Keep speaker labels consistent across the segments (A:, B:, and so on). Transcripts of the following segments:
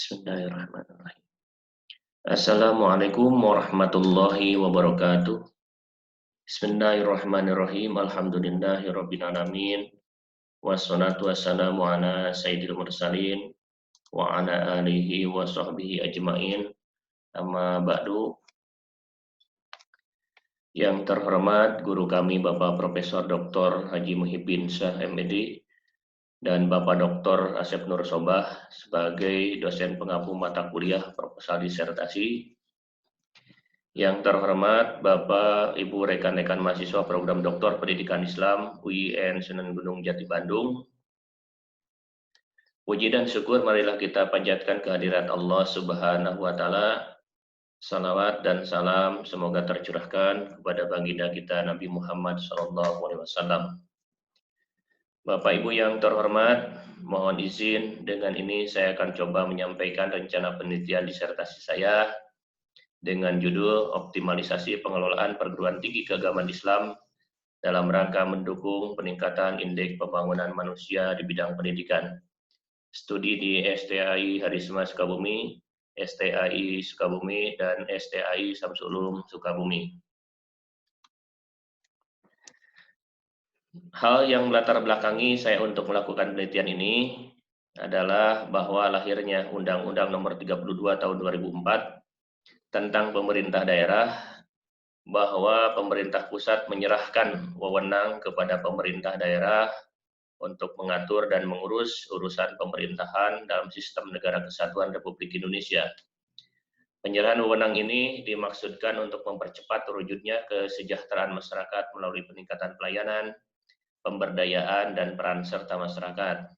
A: Bismillahirrahmanirrahim. Assalamualaikum warahmatullahi wabarakatuh. Bismillahirrahmanirrahim. Alhamdulillahirabbil alamin. Wassalatu wassalamu ala sayyidil mursalin wa ala alihi wa sahbihi ajmain. Amma ba'du. Yang terhormat guru kami Bapak Profesor Dr. Haji Muhyiddin Syah MD dan Bapak Dr. Asep Nur Sobah sebagai dosen pengampu mata kuliah proposal disertasi. Yang terhormat Bapak Ibu rekan-rekan mahasiswa program Doktor Pendidikan Islam UIN Sunan Gunung Jati Bandung. Puji dan syukur marilah kita panjatkan kehadirat Allah Subhanahu wa taala. Salawat dan salam semoga tercurahkan kepada baginda kita Nabi Muhammad SAW. Bapak Ibu yang terhormat, mohon izin dengan ini saya akan coba menyampaikan rencana penelitian disertasi saya dengan judul Optimalisasi Pengelolaan Perguruan Tinggi Keagamaan Islam dalam rangka mendukung peningkatan indeks pembangunan manusia di bidang pendidikan. Studi di STAI Harisma Sukabumi, STAI Sukabumi, dan STAI Samsul Ulum Sukabumi. Hal yang melatar belakangi saya untuk melakukan penelitian ini adalah bahwa lahirnya Undang-Undang Nomor 32 Tahun 2004 tentang pemerintah daerah, bahwa pemerintah pusat menyerahkan wewenang kepada pemerintah daerah untuk mengatur dan mengurus urusan pemerintahan dalam sistem negara kesatuan Republik Indonesia. Penyerahan wewenang ini dimaksudkan untuk mempercepat terwujudnya kesejahteraan masyarakat melalui peningkatan pelayanan, pemberdayaan, dan peran serta masyarakat.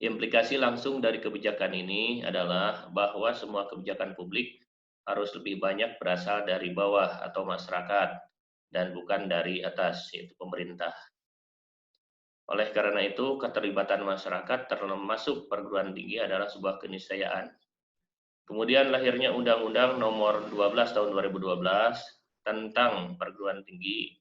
A: Implikasi langsung dari kebijakan ini adalah bahwa semua kebijakan publik harus lebih banyak berasal dari bawah atau masyarakat dan bukan dari atas, yaitu pemerintah. Oleh karena itu, keterlibatan masyarakat termasuk perguruan tinggi adalah sebuah keniscayaan. Kemudian lahirnya Undang-Undang Nomor 12 Tahun 2012 tentang perguruan tinggi,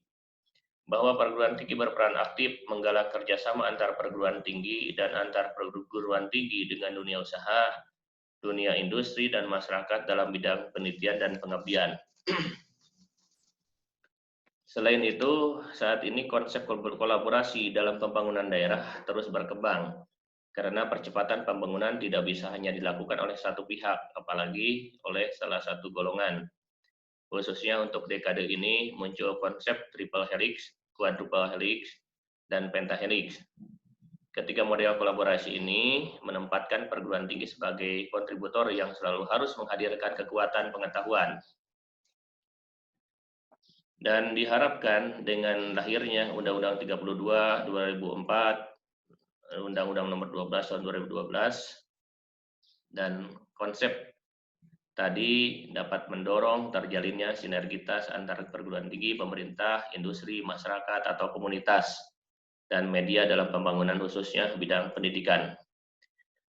A: bahwa perguruan tinggi berperan aktif menggalak kerjasama antar perguruan tinggi dan antar perguruan tinggi dengan dunia usaha, dunia industri, dan masyarakat dalam bidang penelitian dan pengabdian. Selain itu, saat ini konsep kolaborasi dalam pembangunan daerah terus berkembang, karena percepatan pembangunan tidak bisa hanya dilakukan oleh satu pihak, apalagi oleh salah satu golongan. Khususnya untuk dekade ini muncul konsep triple helix, quadruple helix, dan pentahelix. Ketiga model kolaborasi ini menempatkan perguruan tinggi sebagai kontributor yang selalu harus menghadirkan kekuatan pengetahuan. Dan diharapkan dengan lahirnya Undang-Undang 32 2004, Undang-Undang Nomor 12 Tahun 2012, dan konsep tadi dapat mendorong terjalinnya sinergitas antara perguruan tinggi, pemerintah, industri, masyarakat, atau komunitas, dan media dalam pembangunan khususnya bidang pendidikan.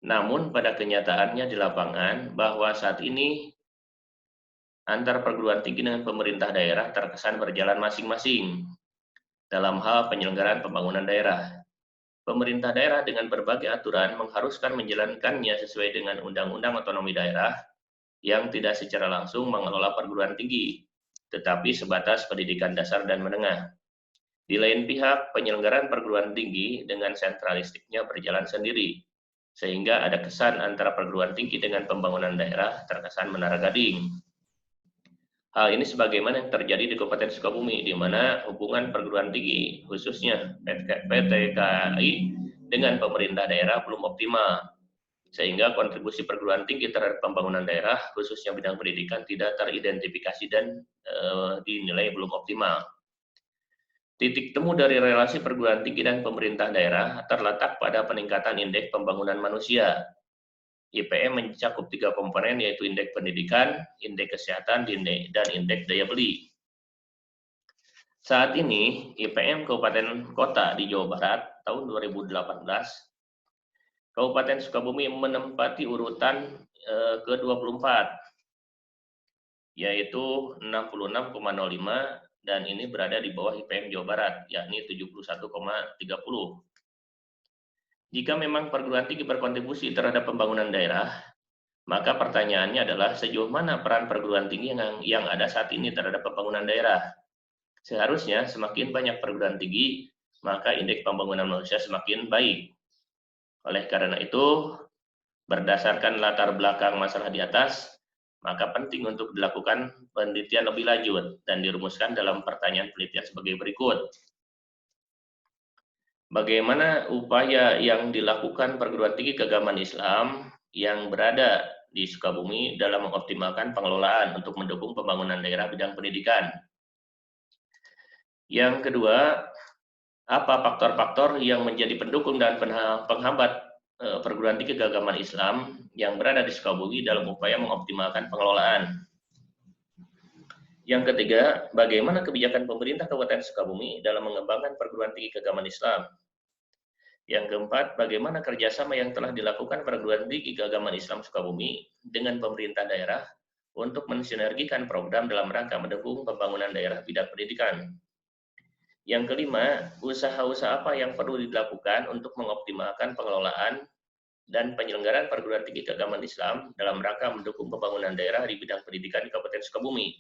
A: Namun pada kenyataannya di lapangan bahwa saat ini antar perguruan tinggi dengan pemerintah daerah terkesan berjalan masing-masing dalam hal penyelenggaraan pembangunan daerah. Pemerintah daerah dengan berbagai aturan mengharuskan menjalankannya sesuai dengan Undang-Undang Otonomi Daerah yang tidak secara langsung mengelola perguruan tinggi, tetapi sebatas pendidikan dasar dan menengah. Di lain pihak, penyelenggaraan perguruan tinggi dengan sentralistiknya berjalan sendiri, sehingga ada kesan antara perguruan tinggi dengan pembangunan daerah terkesan menara gading. Hal ini sebagaimana yang terjadi di Kabupaten Sukabumi, di mana hubungan perguruan tinggi, khususnya PT KAI, dengan pemerintah daerah belum optimal, sehingga kontribusi perguruan tinggi terhadap pembangunan daerah, khususnya bidang pendidikan, tidak teridentifikasi dan dinilai belum optimal. Titik temu dari relasi perguruan tinggi dan pemerintah daerah terletak pada peningkatan indeks pembangunan manusia. IPM mencakup 3 komponen, yaitu indeks pendidikan, indeks kesehatan, dan indeks daya beli. Saat ini, IPM Kabupaten Kota di Jawa Barat tahun 2018, Kabupaten Sukabumi menempati urutan ke-24, yaitu 66,05, dan ini berada di bawah IPM Jawa Barat, yakni 71,30. Jika memang perguruan tinggi berkontribusi terhadap pembangunan daerah, maka pertanyaannya adalah sejauh mana peran perguruan tinggi yang ada saat ini terhadap pembangunan daerah. Seharusnya semakin banyak perguruan tinggi, maka indeks pembangunan manusia semakin baik. Oleh karena itu, berdasarkan latar belakang masalah di atas, maka penting untuk dilakukan penelitian lebih lanjut dan dirumuskan dalam pertanyaan penelitian sebagai berikut. Bagaimana upaya yang dilakukan perguruan tinggi keagamaan Islam yang berada di Sukabumi dalam mengoptimalkan pengelolaan untuk mendukung pembangunan daerah bidang pendidikan? Yang kedua, apa faktor-faktor yang menjadi pendukung dan penghambat perguruan tinggi keagamaan Islam yang berada di Sukabumi dalam upaya mengoptimalkan pengelolaan? Yang ketiga, bagaimana kebijakan pemerintah Kabupaten Sukabumi dalam mengembangkan perguruan tinggi keagamaan Islam? Yang keempat, bagaimana kerjasama yang telah dilakukan perguruan tinggi keagamaan Islam Sukabumi dengan pemerintah daerah untuk mensinergikan program dalam rangka mendukung pembangunan daerah bidang pendidikan? Yang kelima, usaha-usaha apa yang perlu dilakukan untuk mengoptimalkan pengelolaan dan penyelenggaraan perguruan tinggi keagamaan Islam dalam rangka mendukung pembangunan daerah di bidang pendidikan di Kabupaten Sukabumi?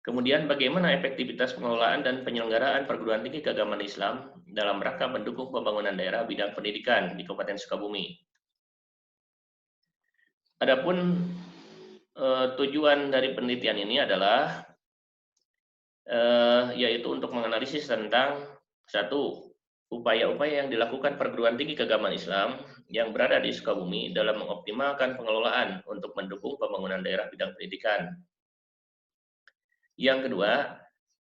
A: Kemudian bagaimana efektivitas pengelolaan dan penyelenggaraan perguruan tinggi keagamaan Islam dalam rangka mendukung pembangunan daerah bidang pendidikan di Kabupaten Sukabumi? Adapun tujuan dari penelitian ini adalah yaitu untuk menganalisis tentang satu, upaya-upaya yang dilakukan perguruan tinggi keagamaan Islam yang berada di Sukabumi dalam mengoptimalkan pengelolaan untuk mendukung pembangunan daerah bidang pendidikan. Yang kedua,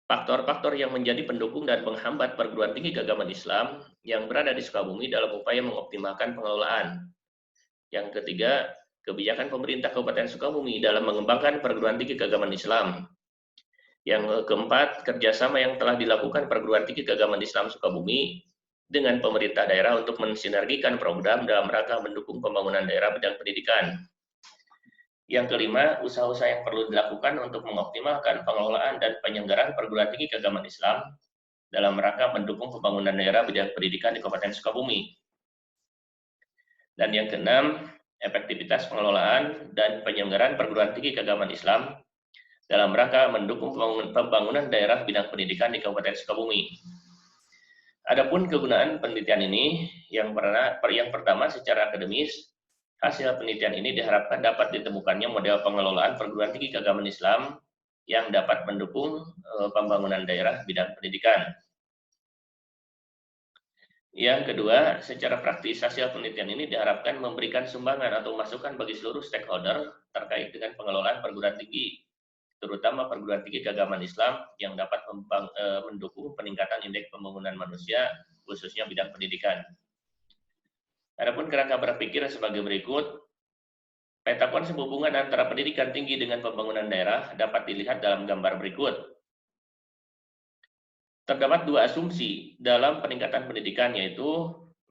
A: faktor-faktor yang menjadi pendukung dan penghambat perguruan tinggi keagamaan Islam yang berada di Sukabumi dalam upaya mengoptimalkan pengelolaan. Yang ketiga, kebijakan pemerintah Kabupaten Sukabumi dalam mengembangkan perguruan tinggi keagamaan Islam. Yang keempat, kerjasama yang telah dilakukan perguruan tinggi keagamaan Islam Sukabumi dengan pemerintah daerah untuk mensinergikan program dalam rangka mendukung pembangunan daerah bidang pendidikan. Yang kelima, usaha-usaha yang perlu dilakukan untuk mengoptimalkan pengelolaan dan penyelenggaraan perguruan tinggi keagamaan Islam dalam rangka mendukung pembangunan daerah bidang pendidikan di Kabupaten Sukabumi. Dan yang keenam, efektivitas pengelolaan dan penyelenggaraan perguruan tinggi keagamaan Islam dalam rangka mendukung pembangunan daerah bidang pendidikan di Kabupaten Sukabumi. Adapun kegunaan penelitian ini, yang pertama secara akademis, hasil penelitian ini diharapkan dapat ditemukannya model pengelolaan perguruan tinggi keagamaan Islam yang dapat mendukung pembangunan daerah bidang pendidikan. Yang kedua, secara praktis hasil penelitian ini diharapkan memberikan sumbangan atau masukan bagi seluruh stakeholder terkait dengan pengelolaan perguruan tinggi, terutama perguruan tinggi keagamaan Islam yang dapat mendukung peningkatan indeks pembangunan manusia, khususnya bidang pendidikan. Adapun kerangka berpikir sebagai berikut, peta konsep hubungan antara pendidikan tinggi dengan pembangunan daerah dapat dilihat dalam gambar berikut. Terdapat dua asumsi dalam peningkatan pendidikan, yaitu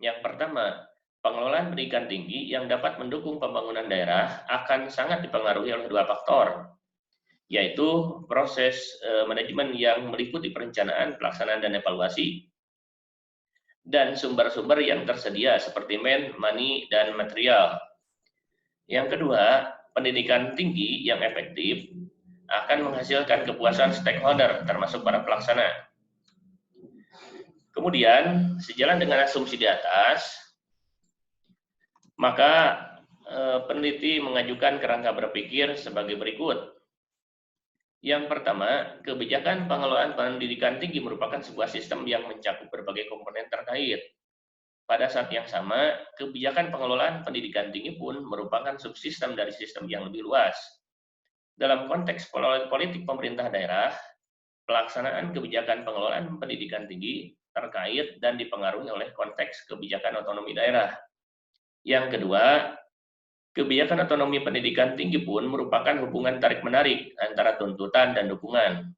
A: yang pertama, pengelolaan pendidikan tinggi yang dapat mendukung pembangunan daerah akan sangat dipengaruhi oleh dua faktor, yaitu proses manajemen yang meliputi perencanaan, pelaksanaan, dan evaluasi, dan sumber-sumber yang tersedia seperti money, dan material. Yang kedua, pendidikan tinggi yang efektif akan menghasilkan kepuasan stakeholder termasuk para pelaksana. Kemudian, sejalan dengan asumsi di atas, maka peneliti mengajukan kerangka berpikir sebagai berikut. Yang pertama, kebijakan pengelolaan pendidikan tinggi merupakan sebuah sistem yang mencakup berbagai komponen terkait. Pada saat yang sama, kebijakan pengelolaan pendidikan tinggi pun merupakan subsistem dari sistem yang lebih luas. Dalam konteks politik pemerintah daerah, pelaksanaan kebijakan pengelolaan pendidikan tinggi terkait dan dipengaruhi oleh konteks kebijakan otonomi daerah. Yang kedua, kebijakan otonomi pendidikan tinggi pun merupakan hubungan tarik-menarik antara tuntutan dan dukungan,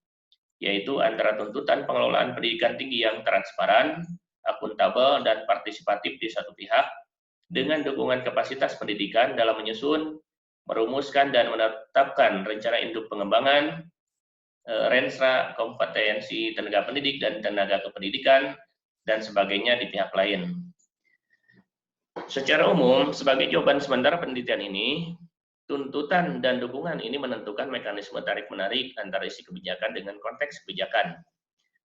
A: yaitu antara tuntutan pengelolaan pendidikan tinggi yang transparan, akuntabel, dan partisipatif di satu pihak, dengan dukungan kapasitas pendidikan dalam menyusun, merumuskan, dan menetapkan rencana induk pengembangan, renstra, kompetensi tenaga pendidik dan tenaga kependidikan, dan sebagainya di pihak lain. Secara umum, sebagai jawaban sementara penelitian ini, tuntutan dan dukungan ini menentukan mekanisme tarik-menarik antara isi kebijakan dengan konteks kebijakan.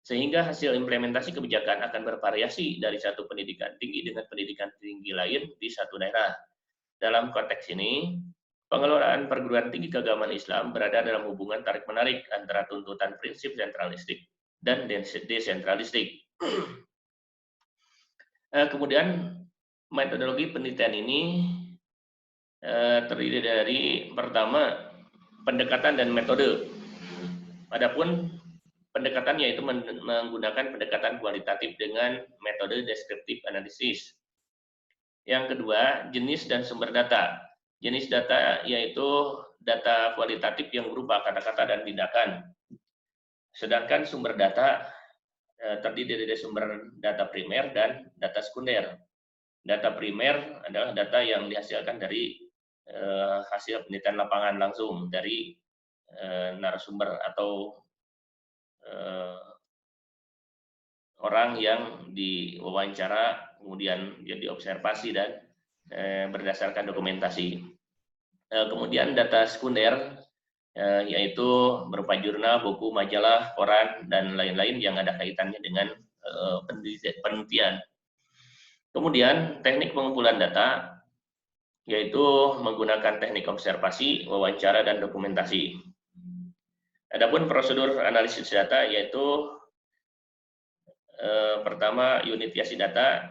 A: Sehingga hasil implementasi kebijakan akan bervariasi dari satu pendidikan tinggi dengan pendidikan tinggi lain di satu daerah. Dalam konteks ini, pengelolaan perguruan tinggi keagamaan Islam berada dalam hubungan tarik-menarik antara tuntutan prinsip sentralistik dan desentralistik. Kemudian metodologi penelitian ini terdiri dari pertama pendekatan dan metode. Adapun pendekatan yaitu menggunakan pendekatan kualitatif dengan metode deskriptif analisis. Yang kedua, jenis dan sumber data. Jenis data yaitu data kualitatif yang berupa kata-kata dan tindakan. Sedangkan sumber data terdiri dari sumber data primer dan data sekunder. Data primer adalah data yang dihasilkan dari hasil penelitian lapangan langsung dari narasumber atau orang yang diwawancara, kemudian jadi observasi dan berdasarkan dokumentasi. Kemudian data sekunder yaitu berupa jurnal, buku, majalah, koran, dan lain-lain yang ada kaitannya dengan penelitian. Kemudian teknik pengumpulan data yaitu menggunakan teknik observasi, wawancara, dan dokumentasi. Adapun prosedur analisis data yaitu pertama unitiasi data,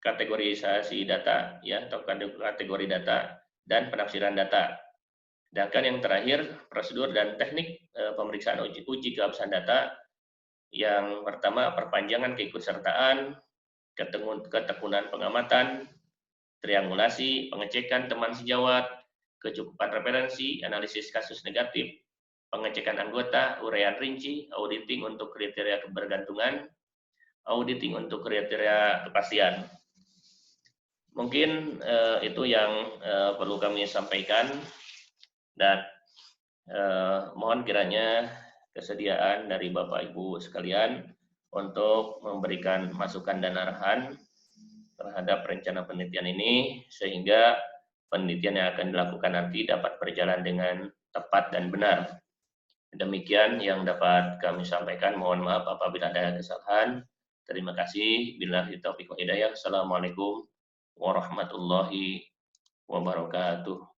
A: kategorisasi data ya atau kategori data, dan penafsiran data. Sedangkan yang terakhir prosedur dan teknik pemeriksaan uji keabsahan data. Yang pertama perpanjangan keikutsertaan, ketekunan pengamatan, triangulasi, pengecekan teman sejawat, kecukupan referensi, analisis kasus negatif, pengecekan anggota, uraian rinci, auditing untuk kriteria kebergantungan, auditing untuk kriteria kepastian. Mungkin itu yang perlu kami sampaikan, dan mohon kiranya kesediaan dari Bapak Ibu sekalian untuk memberikan masukan dan arahan terhadap rencana penelitian ini sehingga penelitian yang akan dilakukan nanti dapat berjalan dengan tepat dan benar. Demikian yang dapat kami sampaikan. Mohon maaf apabila ada kesalahan. Terima kasih. Billahi taufiq wal hidayah. Assalamualaikum warahmatullahi wabarakatuh.